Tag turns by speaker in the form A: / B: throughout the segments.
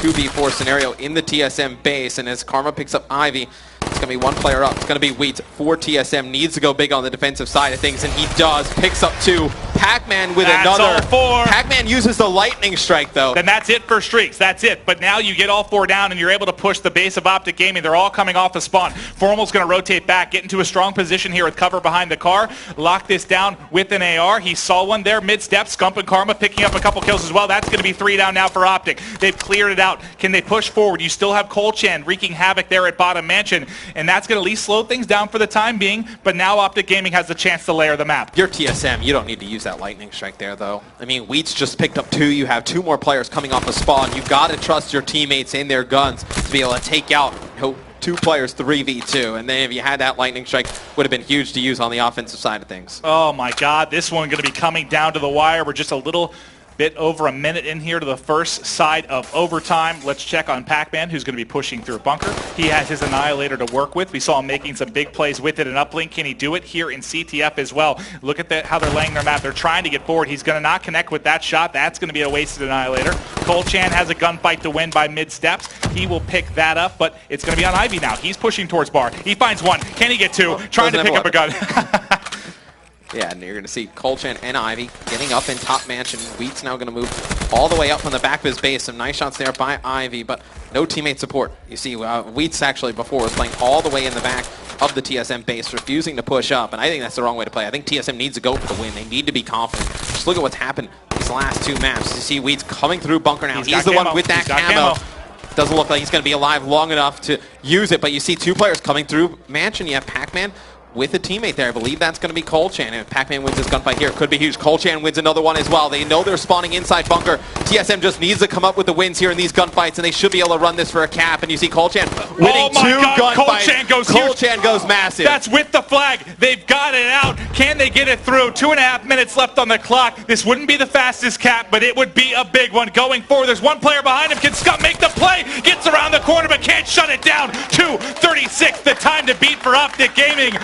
A: 2v4 scenario in the TSM base, and as Karma picks up Ivy, it's going to be one player up. It's going to be Wheat for TSM. Needs to go big on the defensive side of things, and he does. Picks up two. Pac-Man with another. Pac-Man uses the lightning strike, though.
B: Then that's it for streaks. That's it. But now you get all four down, and you're able to push the base of Optic Gaming. They're all coming off a spawn. Formal's going to rotate back, get into a strong position here with cover behind the car. Lock this down with an AR. He saw one there mid-step. Scump and Karma picking up a couple kills as well. That's going to be 3 down now for Optic. They've cleared it out. Can they push forward? You still have Colchan wreaking havoc there at bottom mansion, and that's going to at least slow things down for the time being, but now Optic Gaming has the chance to layer the map.
A: You're TSM. You don't need to use that lightning strike there, though. I mean, Wheat's just picked up 2. You have 2 more players coming off the spawn. You've got to trust your teammates and their guns to be able to take out 2 players 3v2, and then if you had that lightning strike, would have been huge to use on the offensive side of things.
B: Oh my god, this one going to be coming down to the wire. We're just a little bit over a minute in here to the first side of overtime. Let's check on Pac-Man, who's going to be pushing through a bunker. He has his Annihilator to work with. We saw him making some big plays with it in uplink. Can he do it here in CTF as well? Look at how they're laying their map. They're trying to get forward. He's going to not connect with that shot. That's going to be a wasted Annihilator. Colchan has a gunfight to win by mid-steps. He will pick that up, but it's going to be on Ivy now. He's pushing towards bar. He finds one. Can he get 2? Trying to pick up a gun.
A: Yeah, and you're going to see Colchan and Ivy getting up in top mansion. Wheat's now going to move all the way up on the back of his base. Some nice shots there by Ivy, but no teammate support. You see, Wheat's actually before was playing all the way in the back of the TSM base, refusing to push up, and I think that's the wrong way to play. I think TSM needs to go for the win. They need to be confident. Just look at what's happened these last 2 maps. You see Wheat's coming through bunker now. He's the one with that camo. Doesn't look like he's going to be alive long enough to use it, but you see 2 players coming through mansion. You have Pac-Man with a teammate there. I believe that's going to be Colchan. And if Pac-Man wins this gunfight here, it could be huge. Colchan wins another one as well. They know they're spawning inside bunker. TSM just needs to come up with the wins here in these gunfights, and they should be able to run this for a cap. And you see Colchan winning 2 gunfights. Colchan goes massive.
B: That's with the flag. They've got it out. Can they get it through? 2.5 minutes left on the clock. This wouldn't be the fastest cap, but it would be a big one going forward. There's one player behind him. Can Scott make the play? Gets around the corner, but can't shut it down. 2:36, the time to beat for Optic Gaming.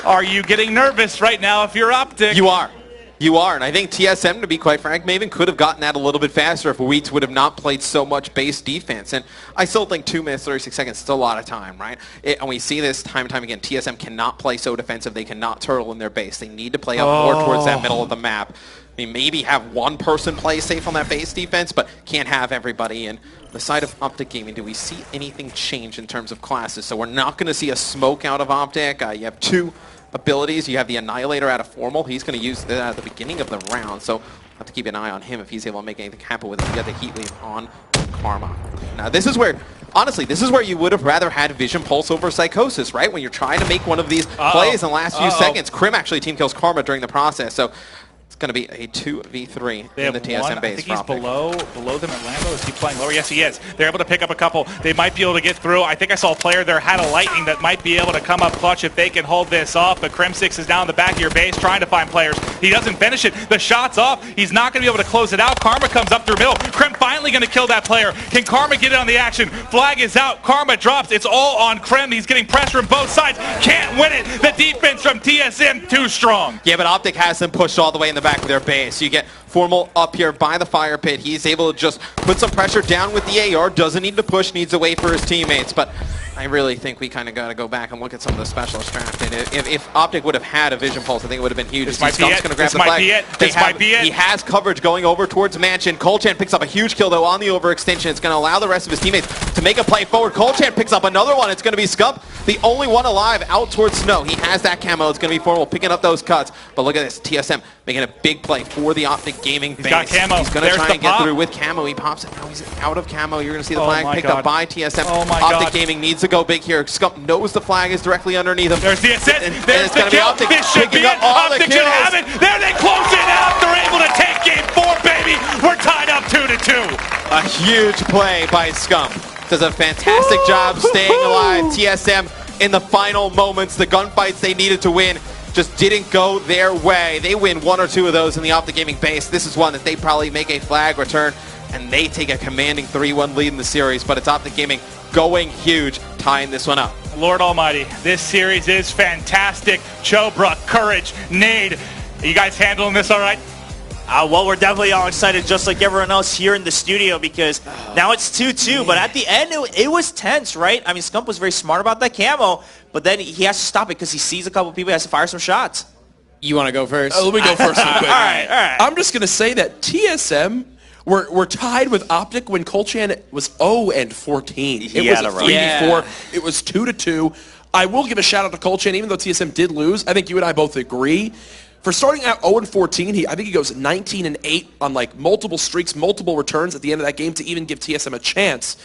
B: Are you getting nervous right now if you're Optic?
A: You are. You are, and I think TSM, to be quite frank, Maven, could have gotten that a little bit faster if Wheat would have not played so much base defense. And I still think 2 minutes, 36 seconds is still a lot of time, right? And we see this time and time again. TSM cannot play so defensive. They cannot turtle in their base. They need to play up more towards that middle of the map. I mean, maybe have one person play safe on that base defense, but can't have everybody. And the side of Optic Gaming, do we see anything change in terms of classes? So we're not going to see a smoke out of Optic. You have 2 abilities. You have the Annihilator out of Formal. He's going to use that at the beginning of the round, so have to keep an eye on him if he's able to make anything happen with it. You got the Heat Wave on Karma. Now this is where, honestly, this is where you would have rather had Vision Pulse over Psychosis, right? When you're trying to make one of these plays in the last few seconds. Krim actually team kills Karma during the process, so it's going to be a 2v3 in the TSM base.
B: I think he's below them at Lambo. Is he playing lower? Yes, he is. They're able to pick up a couple. They might be able to get through. I think I saw a player there had a lightning that might be able to come up clutch if they can hold this off. But Crim6 is down the back of your base trying to find players. He doesn't finish it. The shot's off. He's not going to be able to close it out. Karma comes up through middle. Krim finally going to kill that player. Can Karma get it on the action? Flag is out. Karma drops. It's all on Krim. He's getting pressure from both sides. Can't win it. The defense from TSM too strong.
A: Yeah, but Optic has them pushed all the way in the back of their base. You get Formal up here by the fire pit. He's able to just put some pressure down with the AR. Doesn't need to push, needs to wait for his teammates. But I really think we kind of got to go back and look at some of the specialists drafted. If Optic would have had a Vision Pulse, I think it would have been huge.
B: This might be it. This might be it.
A: He has coverage going over towards Mansion. Colchan picks up a huge kill, though, on the overextension. It's going to allow the rest of his teammates to make a play forward. Colchan picks up another one. It's going to be Scump, the only one alive out towards Snow. He has that camo. It's going to be Formal picking up those cuts. But look at this. TSM making a big play for the Optic Gaming base.
B: He's got camo.
A: He's going to try and get through with camo. He pops it. Now he's out of camo. You're going to see the flag picked up by TSM. Optic Gaming needs to go big here. Scump knows the flag is directly underneath him.
B: There's the assist. There's the kill. This should be it. Optic should have it. There they close it out. They're able to take game 4, baby. We're tied up 2-2.
A: A huge play by Scump. Does a fantastic job staying alive. TSM in the final moments, the gunfights they needed to win just didn't go their way. They win 1 or 2 of those in the Optic Gaming base. This is one that they probably make a flag return, and they take a commanding 3-1 lead in the series. But it's Optic Gaming going huge, tying this one up.
B: Lord Almighty, this series is fantastic. Chobra, Courage, Nade. Are you guys handling this all right?
C: Well, we're definitely all excited, just like everyone else here in the studio, because now it's 2-2. But at the end, it was tense, right? I mean, Scump was very smart about that camo, but then he has to stop it because he sees a couple people. He has to fire some shots.
D: You want to go first?
E: Let me go first real quick.
C: All right.
E: I'm just going to say that TSM were tied with Optic when Colchan was 0-14. It was a 3-4. It was 2-2. I will give a shout out to Colchan, even though TSM did lose. I think you and I both agree. For starting out 0-14, I think he goes 19-8 on like multiple streaks, multiple returns at the end of that game to even give TSM a chance.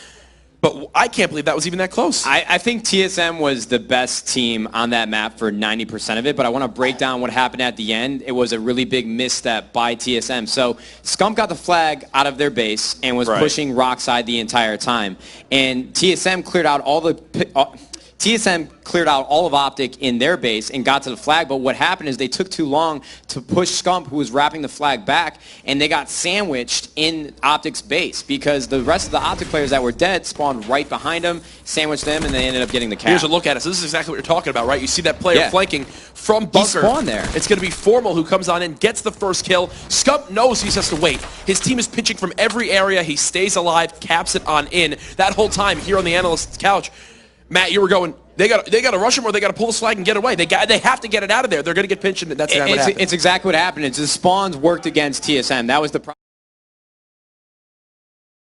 E: But I can't believe that was even that close.
D: I think TSM was the best team on that map for 90% of it, but I want to break down what happened at the end. It was a really big misstep by TSM. So Scump got the flag out of their base and was pushing Rockside the entire time. And TSM cleared out all of Optic in their base and got to the flag, but what happened is they took too long to push Scump, who was wrapping the flag back, and they got sandwiched in Optic's base because the rest of the Optic players that were dead spawned right behind them, sandwiched them, and they ended up getting the cap.
E: Here's a look at it. So this is exactly what you're talking about, right? You see that player flanking from bunker.
D: He spawned there.
E: It's going to be Formal who comes on in, gets the first kill. Scump knows he has to wait. His team is pitching from every area. He stays alive, caps it on in. That whole time here on the analyst's couch, Matt, you were going, they got to rush him or they got to pull the flag and get away. They have to get it out of there. They're going to get pinched, and that's what happened.
D: It's exactly what happened. It's the spawns worked against TSM. That was the problem.